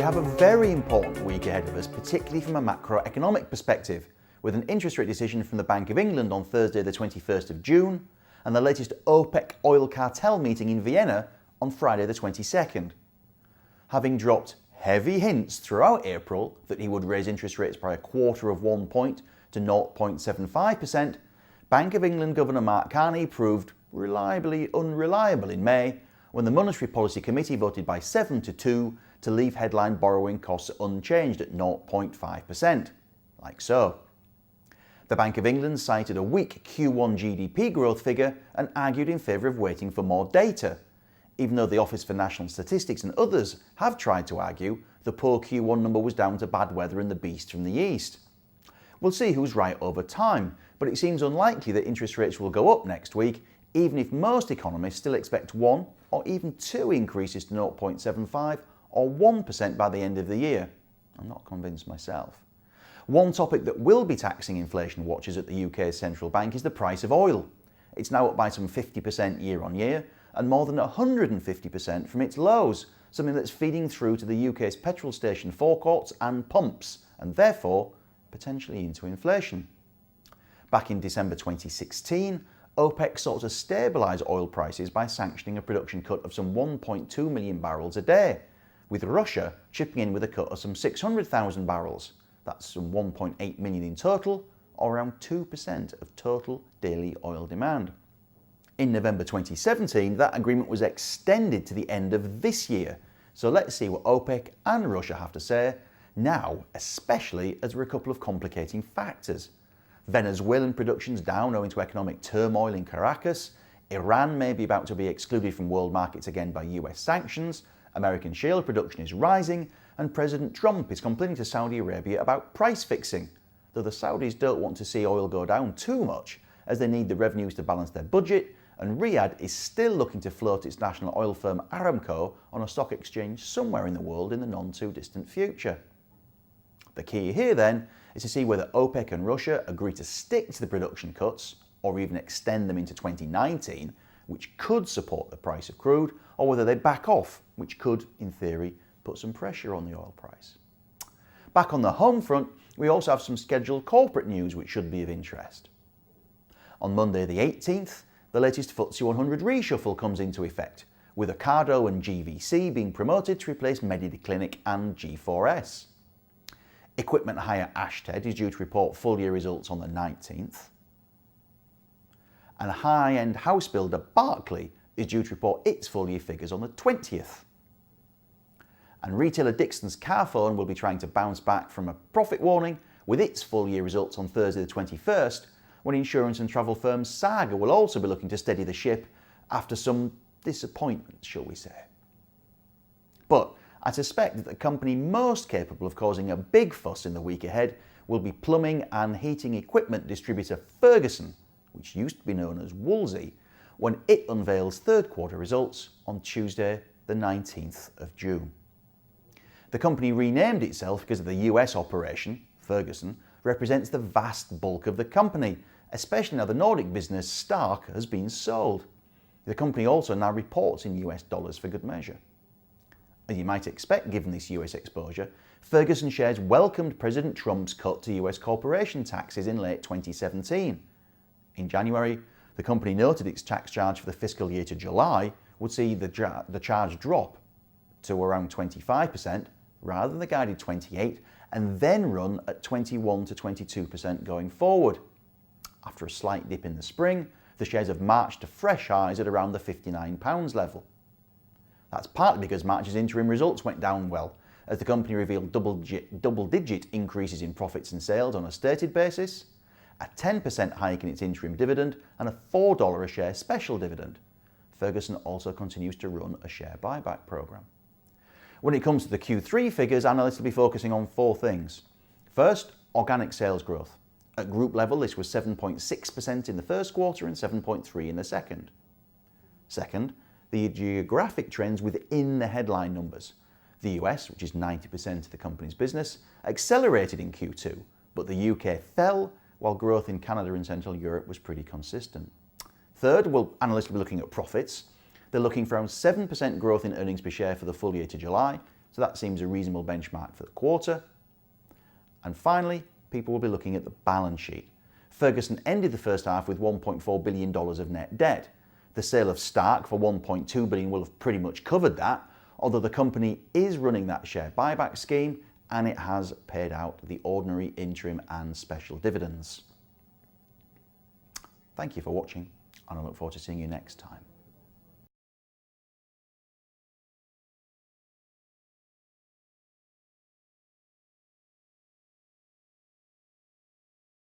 have a very important week ahead of us, particularly from a macroeconomic perspective, with an interest rate decision from the Bank of England on Thursday the 21st of June and the latest OPEC oil cartel meeting in Vienna on Friday the 22nd. Having dropped heavy hints throughout April that he would raise interest rates by 1/4 of 1 point to 0.75%, Bank of England Governor Mark Carney proved reliably unreliable in May when the Monetary Policy Committee voted by 7-2 to leave headline borrowing costs unchanged at 0.5%, like so. The Bank of England cited a weak Q1 GDP growth figure and argued in favour of waiting for more data, even though the Office for National Statistics and others have tried to argue the poor Q1 number was down to bad weather and the beast from the east. We'll see who's right over time, but it seems unlikely that interest rates will go up next week, even if most economists still expect 1 or even 2 increases to 0.75 or 1% by the end of the year. I'm not convinced myself. One topic that will be taxing inflation watchers at the UK's central bank is the price of oil. It's now up by some 50% year on year and more than 150% from its lows, something that's feeding through to the UK's petrol station forecourts and pumps, and therefore potentially into inflation. Back in December 2016, OPEC sought to stabilise oil prices by sanctioning a production cut of some 1.2 million barrels a day, with Russia chipping in with a cut of some 600,000 barrels. That's some 1.8 million in total, or around 2% of total daily oil demand. In November 2017, that agreement was extended to the end of this year, so let's see what OPEC and Russia have to say now, especially as there are a couple of complicating factors. Venezuelan production's down owing to economic turmoil in Caracas, Iran may be about to be excluded from world markets again by US sanctions, American shale production is rising, and President Trump is complaining to Saudi Arabia about price fixing, though the Saudis don't want to see oil go down too much as they need the revenues to balance their budget, and Riyadh is still looking to float its national oil firm Aramco on a stock exchange somewhere in the world in the non-too-distant future. The key here then is to see whether OPEC and Russia agree to stick to the production cuts or even extend them into 2019, which could support the price of crude, or whether they back off, which could, in theory, put some pressure on the oil price. Back on the home front, we also have some scheduled corporate news which should be of interest. On Monday the 18th, the latest FTSE 100 reshuffle comes into effect, with Ocado and GVC being promoted to replace Mediclinic and G4S. Equipment hire Ashtead is due to report full-year results on the 19th. And high-end house builder Barclay is due to report its full-year figures on the 20th. And retailer Dixon's Carphone will be trying to bounce back from a profit warning with its full-year results on Thursday the 21st, when insurance and travel firm Saga will also be looking to steady the ship after some disappointment, shall we say. But I suspect that the company most capable of causing a big fuss in the week ahead will be plumbing and heating equipment distributor Ferguson, which used to be known as Wolsey, when it unveils third quarter results on Tuesday the 19th of June. The company renamed itself because of the US operation. Ferguson represents the vast bulk of the company, especially now the Nordic business Stark has been sold. The company also now reports in US dollars for good measure. As you might expect given this US exposure, Ferguson shares welcomed President Trump's cut to US corporation taxes in late 2017. In January, the company noted its tax charge for the fiscal year to July would see the charge drop to around 25% rather than the guided 28%, and then run at 21 to 22% going forward. After a slight dip in the spring, the shares have marched to fresh highs at around the £59 level. That's partly because March's interim results went down well, as the company revealed double-digit increases in profits and sales on a stated basis, a 10% hike in its interim dividend, and a $4 a share special dividend. Ferguson also continues to run a share buyback programme. When it comes to the Q3 figures, analysts will be focusing on 4 things. First, organic sales growth. At group level, this was 7.6% in the first quarter and 7.3% in the second. Second, the geographic trends within the headline numbers. The US, which is 90% of the company's business, accelerated in Q2, but the UK fell, while growth in Canada and Central Europe was pretty consistent. Third, analysts will be looking at profits. They're looking for around 7% growth in earnings per share for the full year to July, So that seems a reasonable benchmark for the quarter. And finally, people will be looking at the balance sheet. Ferguson ended the first half with $1.4 billion of net debt. The sale of Stark for $1.2 billion will have pretty much covered that, although the company is running that share buyback scheme and it has paid out the ordinary, interim and special dividends. Thank you for watching, and I look forward to seeing you next time.